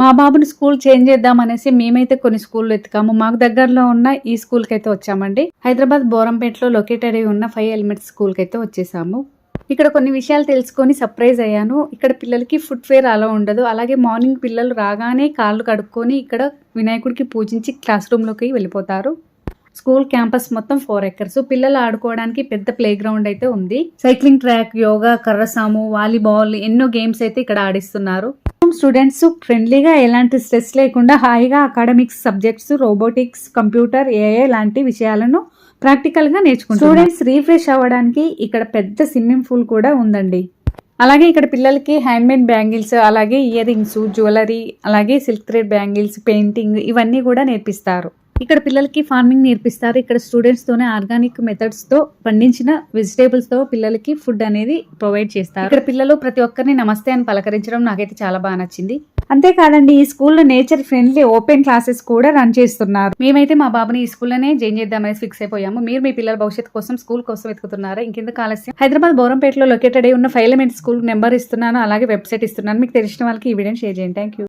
మా బాబుని school change చేద్దాం అనేసి మేమైతే కొన్ని స్కూల్లు ఎత్తుకాము. మాకు దగ్గరలో ఉన్న ఈ స్కూల్కి అయితే వచ్చామండి. హైదరాబాద్ బోరంపేటలో లొకేటెడ్ అయి ఉన్న 5 ఎలిమెంట్స్ స్కూల్కి అయితే వచ్చేసాము. ఇక్కడ కొన్ని విషయాలు తెలుసుకొని సర్ప్రైజ్ అయ్యాను. ఇక్కడ పిల్లలకి ఫుడ్ ఫేర్ అలా ఉండదు. అలాగే మార్నింగ్ పిల్లలు రాగానే కాళ్ళు కడుక్కొని ఇక్కడ వినాయకుడికి పూజించి క్లాస్ రూమ్లోకి వెళ్ళిపోతారు. స్కూల్ క్యాంపస్ మొత్తం 4 ఎకర్స్. పిల్లలు ఆడుకోవడానికి పెద్ద ప్లే గ్రౌండ్ అయితే ఉంది. సైక్లింగ్ ట్రాక్, యోగా, కర్రసాము, వాలీబాల్ ఎన్నో గేమ్స్ అయితే ఇక్కడ ఆడిస్తున్నారు. స్టూడెంట్స్ ఫ్రెండ్లీగా ఎలాంటి స్ట్రెస్ లేకుండా హాయిగా academics subjects, robotics, computer, AI లాంటి విషయాలను ప్రాక్టికల్ గా నేర్చుకుంటారు. స్టూడెంట్స్ రీఫ్రెష్ అవ్వడానికి ఇక్కడ పెద్ద స్విమ్మింగ్ పూల్ కూడా ఉందండి. అలాగే ఇక్కడ పిల్లలకి హ్యాండ్ మేడ్ బ్యాంగిల్స్, అలాగే ఇయర్ రింగ్స్, జ్యువెలరీ, అలాగే సిల్క్ థ్రెడ్ బ్యాంగిల్స్, పెయింటింగ్ ఇవన్నీ కూడా నేర్పిస్తారు. ఇక్కడ పిల్లలకి ఫార్మింగ్ నేర్పిస్తారు. ఇక్కడ స్టూడెంట్స్ తోనే ఆర్గానిక్ మెథడ్స్ తో పండించిన వెజిటేబుల్స్ తో పిల్లలకి ఫుడ్ అనేది ప్రొవైడ్ చేస్తారు. ఇక్కడ పిల్లలు ప్రతి ఒక్కరిని నమస్తే అని పలకరించడం నాకైతే చాలా బాగా నచ్చింది. అంతేకాదండి, ఈ స్కూల్లో నేచర్ ఫ్రెండ్లీ ఓపెన్ క్లాసెస్ కూడా రన్ చేస్తున్నారు. మేమైతే మా బాబుని ఈ స్కూల్లోనే జాయిన్ చేద్దామని ఫిక్స్ అయిపోయాము. మీరు మీ పిల్లల భవిష్యత్తు కోసం స్కూల్ కోసం వెతుకుతున్నారా? ఇంకెందుకు ఆలస్యం, హైదరాబాద్ బోరంపేటలో లొకేటెడ్ అయి ఉన్న 5 ఎలిమెంట్స్ స్కూల్ నెంబర్ ఇస్తున్నాను, అలాగే వెబ్సైట్ ఇస్తున్నాను. మీకు తెలిసిన వాళ్ళకి ఈ వీడియోని షేర్ చేయండి. Thank you.